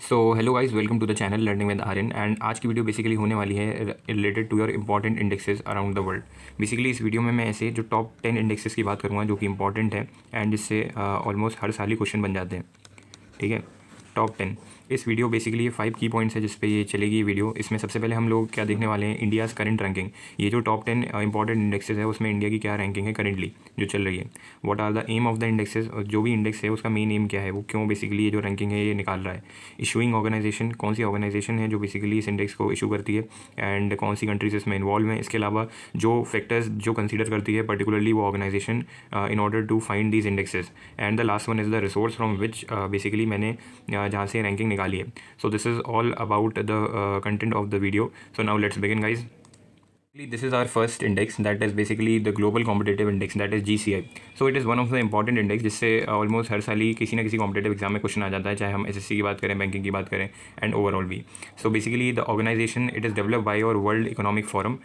So hello guys, welcome to the channel learning with Aryan. And आज की video basically होने वाली है related to your important indexes around the world. Basically इस video में मैं ऐसे जो टॉप 10 इंडेक्सेस की बात करूँगा जो कि इंपॉर्टेंट है एंड जिससे ऑलमोस्ट हर साल ही क्वेश्चन बन जाते हैं। ठीक है, टॉप 10 इस वीडियो बेसिकली ये 5 की पॉइंट्स है जिस पे ये चलेगी ये वीडियो। इसमें सबसे पहले हम लोग क्या देखने वाले हैं, इंडियाज़ करंट रैंकिंग। ये जो टॉप 10 इंपॉर्टेंट इंडेक्सेस है उसमें इंडिया की क्या रैंकिंग है करेंटली जो चल रही है। What are the aim of the indexes, और जो भी इंडेक्स है उसका मेन एम क्या है, वो क्यों बेसिकली ये जो रैंकिंग है ये निकाल रहा है। इशूइंग ऑर्गेनाइजेशन, कौन सी ऑर्गेनाइजेशन है जो बेसिकली इस इंडेक्स को इशू करती है एंड कौन सी कंट्रीज इसमें इन्वॉल्व हैं। इसके अलावा जो फैक्टर्स जो कंसीडर करती है पर्टिकुलरली वो organization in order to find these indexes. And the last one is the resource from which basically मैंने जहाँ से रैंकिंग निकाली है। So this is all about the content of the video. So now let's begin, guys. This is our first index, that is basically the global competitive index, that is GCI. So it is one of the important index जिससे almost हर साल ही किसी ना किसी competitive exam में question आ जाता है, चाहे हम एसएससी की बात करें, बैंकिंग की बात करें एंड ओवरऑल भी। So basically the organisation it is developed by और वर्ल्ड इकोनॉमिक फोरम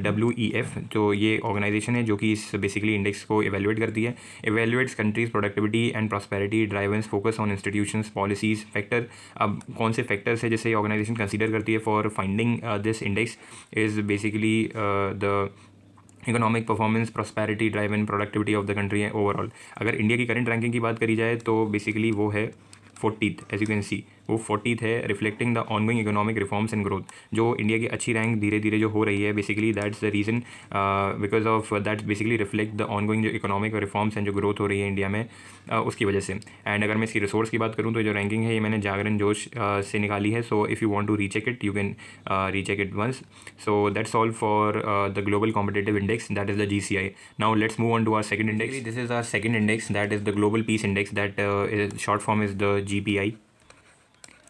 WEF। तो ये ऑर्गेनाइजेशन है जो कि इस बेसिकली इंडेक्स को इवेलुएट करती है। Evaluates countries productivity and prosperity, drivers focus on institutions, policies, factor. अब कौन से फैक्टर्स है जैसे ये ऑर्गेनाइजेशन कंसीडर करती है for finding this index is basically the economic performance, prosperity, drive and productivity of the country है ओवरऑल। अगर इंडिया की करंट रैंकिंग की बात करी जाए तो बेसिकली वो है 40th, as you can see वो 40th है, reflecting the ongoing economic reforms and growth. जो इंडिया की अच्छी रैंक धीरे धीरे जो हो रही है basically that's the reason, because of that's basically reflect the ongoing जो इकोनॉमिक रिफॉर्म्स एंड जो ग्रोथ हो रही है इंडिया में उसकी वजह से। एंड अगर मैं इसकी रिसोर्स की बात करूँ तो जो रैंकिंग है ये मैंने जागरण जोश से निकाली है। So if you want to recheck it you can recheck it once. So that's all for the global competitive index, that is the GCI. Now let's move on to our second index. This is our second index, that is the global peace index, that short form is the GPI.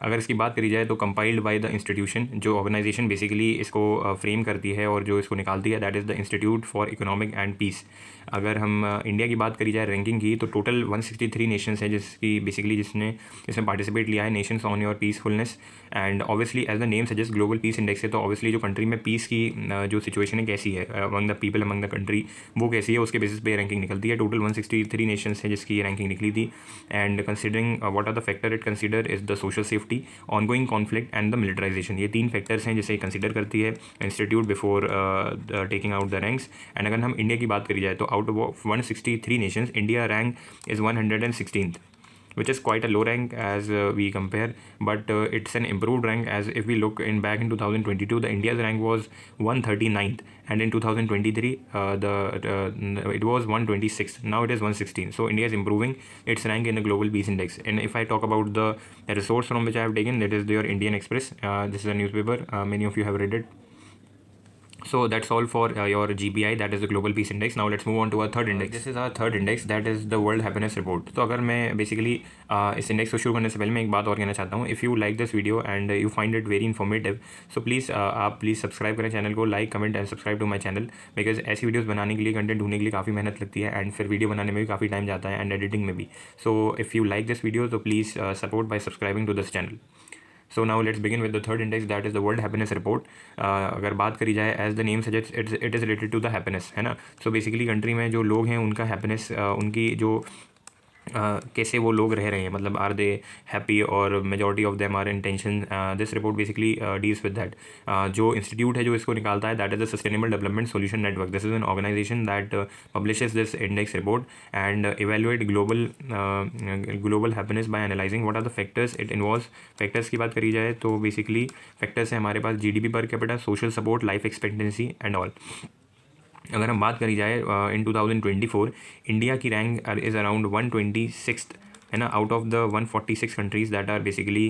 अगर इसकी बात करी जाए तो compiled by the institution, जो organisation basically इसको frame करती है और जो इसको निकालती है that is the institute for economic and peace. अगर हम इंडिया की बात करी जाए रैंकिंग की तो टोटल 163 नेशंस है जिसकी बेसिकली जिसने इसमें पार्टिसिपेट लिया है, nations on your peacefulness. And obviously as the name suggest global peace index है, तो ऑब्वियसली जो कंट्री में पीस की जो सिचुएशन है कैसी है among the people among the country वो कैसी है उसके बेसिस पे रैंकिंग निकलती है। टोटल 163 नेशंस है जिसकी रैंकिंग निकली थी। And considering what are the factor it consider is the social safety, ongoing conflict and the militarisation. ये 3 फैक्टर्स हैं जिसे कंसिडर करती है institute before taking out the ranks. And अगर हम इंडिया की बात करी जाए तो out of 163 nations India rank is 116th, which is quite a low rank as we compare, but it's an improved rank as if we look in back in 2022 the India's rank was 139th, and in 2023 it was 126th. Now it is 116. So India is improving its rank in the global peace index. And if I talk about the resource from which I have taken, that is your Indian Express. This is a newspaper, many of you have read it. So that's all for your GPI, that is the global peace index. Now let's move on to our third index. This is our third index, that is the world happiness report. तो अगर मैं basically इस index को शुरू करने से पहले मैं एक बात और कहना चाहता हूँ। If you like this video and you find it very informative, so please आप प्लीज़ सब्सक्राइब करें चैनल को, like comment and subscribe to my channel, because ऐसी वीडियोस बनाने के लिए, कंटेंट ढूंढने के लिए काफ़ी मेहनत लगती है एंड फिर वीडियो बनाने में भी काफ़ी टाइम जाता है एंड एडिटिंग में भी। So if you like this video तो please support by subscribing to this channel. So now let's begin with the third index, that is the world happiness report. अगर बात करी जाए as the name suggest it is related to the happiness, है ना. So basically country में जो लोग हैं उनका हैप्पीनेस, उनकी जो कैसे वो लोग रह रहे हैं, मतलब आर दे हैप्पी और majority of them are in tension. This report basically deals with that. जो इंस्टीट्यूट है जो इसको निकालता है that is the sustainable development solution network. This is an organisation that publishes this index report and evaluate global happiness by analysing what are the factors it involves. Factors की बात करी जाए तो बेसिकली फैक्टर्स है हमारे पास GDP per capita, social support, life expectancy and all. अगर हम बात करी जाए इन 2024 इंडिया की रैंक इज़ अराउंड 126th, है ना, out of the 146 countries that are basically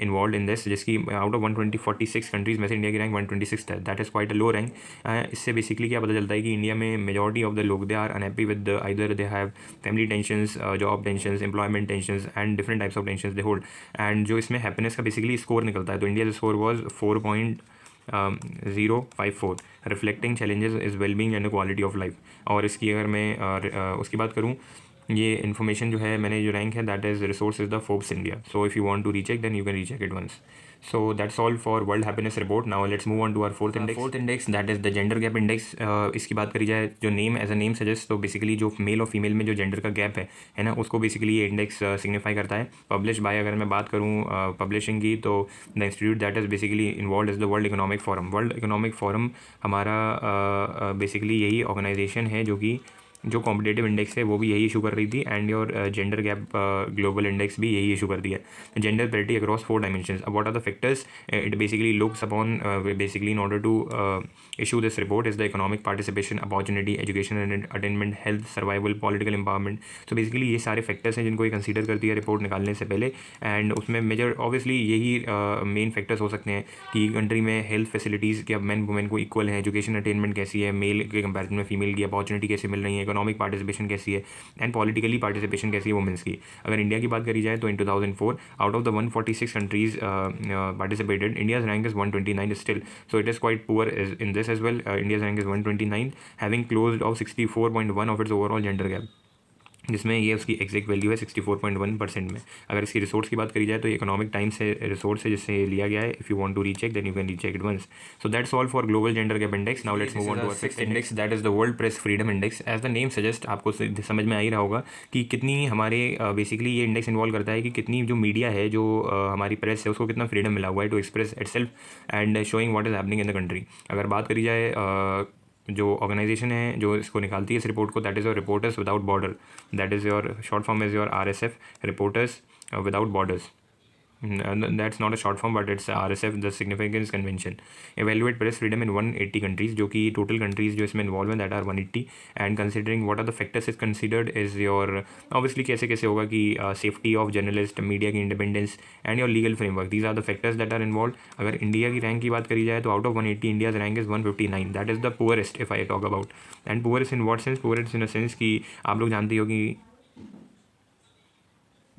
involve in this, जिसकी आउट ऑफ 146 कंट्रीज़ में से इंडिया की रैंक 126th है. That is quite a low rank. इससे बेसिकली क्या पता चलता है कि इंडिया में मेजॉरिटी ऑफ द लोग they are unhappy with either they have family tensions, job tensions, employment tensions and different types of tensions they hold. And जो इसमें हैप्पीनेस का बेसिकली स्कोर निकलता है तो India score was 4.054, reflecting challenges is wellbeing and quality of life. और इसकी अगर मैं उसकी बात करूँ ये इन्फॉर्मेशन जो है मैंने जो रैंक है that is resource is the Forbes India. So if you want to recheck then you can recheck it once. So that's all for World Happiness Report. Now let's move on to our fourth index. Fourth index that is the Gender Gap Index. इसकी बात करी जाए जो name as a name suggest, तो basically जो male और female में जो जेंडर का गैप है ना, उसको बेसिकली ये इंडेक्स सिग्निफाई करता है. पब्लिश बाय, अगर मैं बात करूँ पब्लिशिंग की, तो the institute that is basically involve is the world economic forum. World economic forum हमारा बेसिकली यही ऑर्गेनाइजेशन है जो कि जो कॉम्पिटेटिव इंडेक्स है वो भी यही इशू कर रही थी, and your gender gap global index भी यही इशू कर दिया. Gender parity across 4 dimensions. अब what are the factors it basically looks upon basically in order to issue this report is the economic participation, opportunity, education and attainment, health, survival, political empowerment. So basically ये सारे factors हैं जिनको ये consider करती है report निकालने से पहले, एंड उसमें मेजर ऑब्वियसली यही मेन फैक्टर्स हो सकते हैं कि कंट्री में हेल्थ फैसिलिटीज़ क्या मैन वुमेन को इक्वल है, एजुकेशन अटेनमेंट कैसी है मेल के कंपैरिजन में फीमेल की, अपॉर्चुनिटी कैसे मिल रही है, इकोनॉमिक पार्टिसिपेशन कैसी है, एंड पॉलिटिकली पार्टिसिपेशन कैसी है वुमेंस की. अगर इंडिया की बात करी जाए तो इन 2004 out of the 146 countries participated, India's rank is 129 still, so it is quite poor in this as well. India's rank is 129, having closed of 64.1 of its overall gender gap, जिसमें ये उसकी एग्जैक्ट वैल्यू है 64.1% में. अगर इसकी resource की बात करी जाए तो ये इकोनॉमिक टाइम्स से रिसोर्स है जिससे लिया गया है. If you want to recheck then you can recheck it once. So that's all for global gender gap index. Now let's move on to our sixth index that is the world press freedom index. As the name suggest, आपको समझ में आ ही रहा होगा कि कितनी हमारे basically ये index involve करता है कि कितनी जो मीडिया है, जो हमारी प्रेस है, उसको कितना फ्रीडम मिला हुआ है to express itself and showing what is happening in the country. अगर बात करी जाए जो ऑर्गेनाइजेशन है जो इसको निकालती है इस रिपोर्ट को, that is your reporters without border. That is your short form is your RSF, reporters without borders. That's not a short form but it's RSF, the Significance Convention. Evaluate press freedom in 180 countries, जो कि total countries जो इसमें involved हैं that are 180, and considering what are the factors is considered is your obviously कैसे कैसे होगा कि safety of journalist, media की independence and your legal framework. These are the factors that are involved. अगर India की rank की बात करी जाए तो out of 180 India's rank is 159. That is the poorest if I talk about. And poorest in what sense? Poorest in a sense कि आप लोग जानते हो कि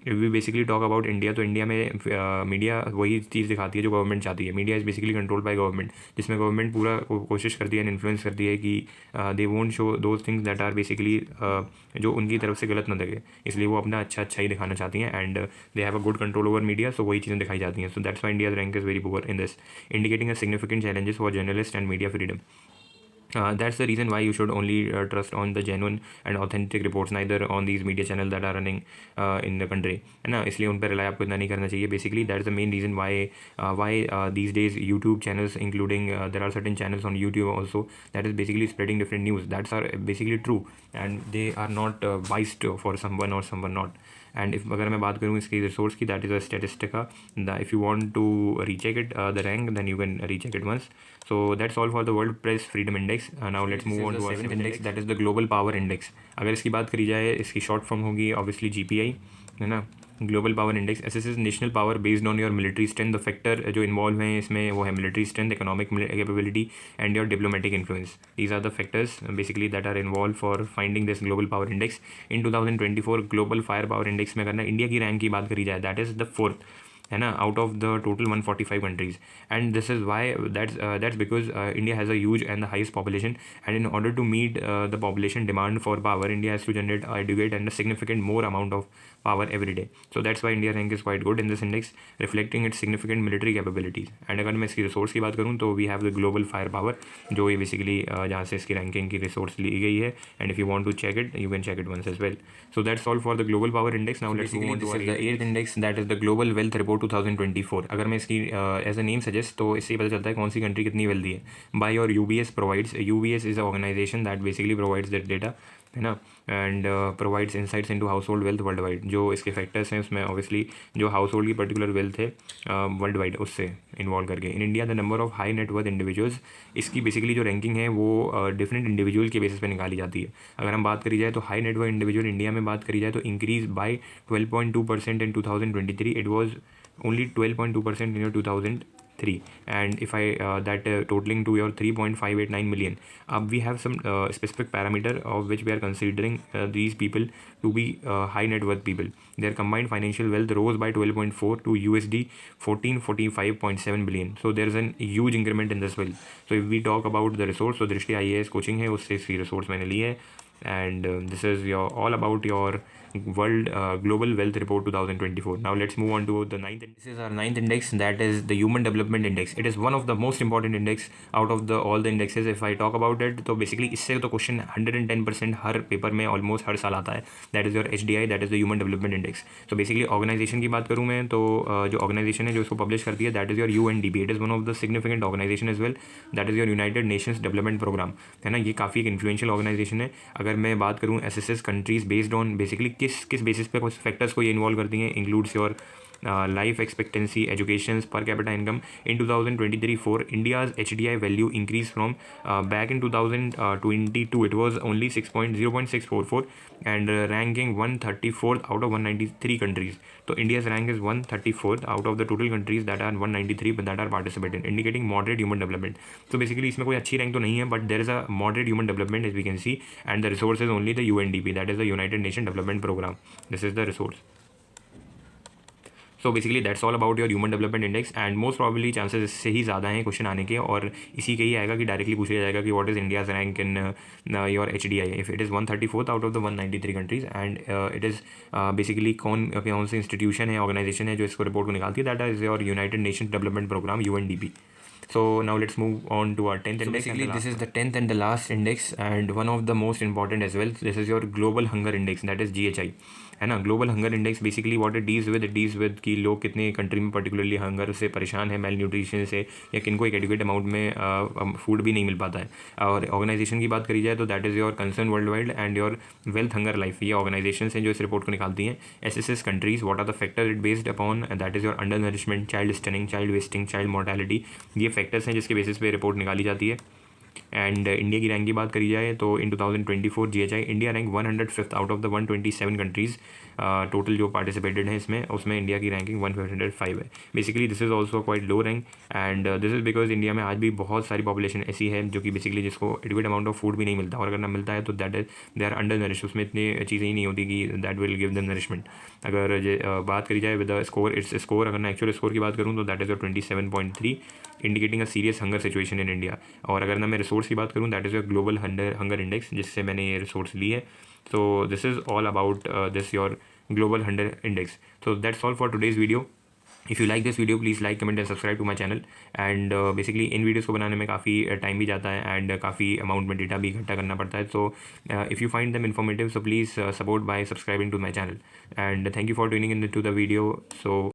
if we basically talk about India, तो इंडिया में मीडिया वही चीज़ दिखाती है जो गवर्नमेंट चाहती है. Media is basically controlled by government, जिसमें गवर्नमेंट पूरा कोशिश करती है एंड इन्फ्लुएंस करती है कि they won't show those things that are basically जो उनकी तरफ से गलत ना लगे, इसलिए वो अपना अच्छा ही दिखाना चाहती हैं, and they have a good control over media. So वही चीज़ें दिखाई जाती हैं. So that's why India's rank is very poor in this, indicating a significant challenges for journalist and media freedom. That's the reason why you should only trust on the genuine and authentic reports, neither on these media channels that are running in the country, है ना. इसलिए उन पर rely आपको इतना नहीं करना चाहिए. Basically that's the main reason why these days YouTube channels, including there are certain channels on YouTube also that is basically spreading different news that's are basically true and they are not biased for someone or someone not. And if अगर मैं बात करूँ इसकी resource की, that is a statistica. If you want to recheck it the rank then you can recheck it once. So that's all for the World Press Freedom Index. Now let's move on to our seventh index, that is the Global Power Index. अगर इसकी बात करी जाए, इसकी short form होगी obviously GPI, है ना. Global power index assesses national power based on your military strength. The factor जो इन्वॉल्व हैं इसमें वो है military strength, economic capability and your diplomatic influence. These are the factors basically that are involve for finding this global power index. In 2024 global fire power index में, अगर ना India की rank की बात करी जाए, दैट इज़ द फोर्थ, है ना, out of the total 145 countries. And this is why that's because India has a huge and the highest population, and in order to meet the population demand for power, India has to generate, educate and a significant more amount of power every day. So that's why India rank is quite good in this index, reflecting its significant military capabilities. And अगर मैं इसकी resource की बात करूँ तो we have the global fire power, जो ये basically जहाँ से इसकी रैंकिंग की रिसोर्स ली गई है. And if you want to check it you can check it once as well. So that's all for the global power index. Now let's move on to the eighth index, that is the global wealth report 2024. अगर मैं इसकी as a name suggest, तो इससे पता चलता है कौन सी कंट्री कितनी वेल्दी है. बाय और UBS provides. UBS is a organisation that basically provides that data, है ना, and provides insights into household wealth worldwide. जो इसके फैक्टर्स हैं उसमें ऑब्वियसली जो हाउस होल्ड की पर्टिकुलर वेल्थ है वर्ल्ड वाइड उससे इन्वॉल्व करके. In India the number of high net worth individuals, इसकी बेसिकली जो रैंकिंग है वो डिफरेंट इंडिविजुअल के बेसिस पे निकाली जाती है. अगर हम बात करी जाए तो हाई नेटवर्थ इंडिविजुअल इंडिया में बात करी जाए तो increase by 12.2% in 2023. It was only 12.2% in your 2003, and if I that totaling to your 3.589 million. We have some specific parameter of which we are considering these people to be high net worth people. Their combined financial wealth rose by 12.4 to USD 1445.7 billion. So there is an huge increment in this wealth. So if we talk about the resource, so दृष्टि IAS coaching है, उससे इसकी resource मैंने ली है. and this is your all about your world global wealth report 2024. Now let's move on to the ninth. This is our ninth index, that is the human development index. It is one of the most important index out of the all the indexes. If I talk about it, तो basically इससे तो question 110% हर paper में almost हर साल आता है. That is your HDI, that is the human development index. तो basically organisation की बात करूँ मैं तो जो ऑर्गेनाइजेशन है जो इसको पब्लिश करती है, that is your UNDP. It is one of the significant organisation as well. That is your United Nations development programme, है ना. ये काफ़ी एक इन्फ्लुएंशियल ऑर्गेनाइजेशन है. अगर मैं बात करूँ assessees countries based on basically किस बेसिस पे कुछ फैक्टर्स को ये इन्वॉल्व करती हैं, includes your life expectancy, education, per capita income. In 2023-4, India's HDI value increased from back in 2022 it was only 0.644 and ranking 134th out of 193 countries. So India's rank is 134th out of the total countries that are 193 but that are participating, indicating moderate human development. So basically इसमें कोई अच्छी rank तो नहीं है, but there is a moderate human development as we can see, and the resource is only the UNDP, that is the United Nations Development Program. This is the resource. So basically that's all about your human development index, and most probably chances इससे ही ज़्यादा हैं question आने के, और इसी के ही आएगा कि डायरेक्टली पूछा जाएगा कि what is India's rank in your HDI. If it is 134th out of the 193 countries, and it is basically कौन से इंस्टीट्यूशन है, ऑर्गेनाइजेशन है जो इसको रिपोर्ट को निकालती है, that is your United Nations development programme UNDP. So now let's move on to our 10th index. Basically this is the 10th and the last index, and one of the most important as well. This is your global hunger index, that is GHI, है ना. Global hunger index basically what it deals with कि लोग कितने country में particularly hunger से परेशान है, mail nutrition से, या किनको एक एडिक्वेट अमाउंट में फूड भी नहीं मिल पाता है. और ऑर्गेनाइजेशन की बात करी जाए तो that is your Concern Worldwide and your Welthungerhilfe. ये ऑर्गेनाइजेशन हैं जो इस रिपोर्ट को निकालती हैं. Assesses countries what are the factor it based upon, that is your undernourishment, child stunting, child wasting, child mortality. ये factors हैं जिसके बेसिस पे रिपोर्ट निकाली जाती है. एंड इंडिया की रैंक की बात करी जाए तो इन 2024 GHI India rank 105th out of the 127 countries total जो पार्टिसिपेटेड हैं इसमें, उसमें इंडिया की रैंकिंग 105 है. Basically this is also quite low rank, and this is because India में आज भी बहुत सारी पॉपुलेशन ऐसी है जो कि बेसिकली जिसको एडिक्वेट अमाउंट ऑफ फूड भी नहीं मिलता, और अगर ना मिलता है तो that is they are under nourish. उसमें इतनी चीज़ें ही नहीं होती कि that will give them nourishment. अगर बात करी जाए with the score, it's score, अगर मैं एक्चुअल स्कोर की बात करूँ तो that is your 27.3, indicating a serious hunger situation in India. और अगर ना मैं रिसोर्स की बात करूँ, that is your global hunger index, जिससे मैंने ये रिसोर्स ली है. So this is all about this your global hunger index. So that's all for today's video. If you like this video, please like, comment and subscribe to my channel. And basically in videos को बनाने में काफ़ी time भी जाता है, and काफ़ी amount में data भी इकट्ठा करना पड़ता है. So if you find them informative, so please support by subscribing to my channel, and thank you for tuning in to the video. So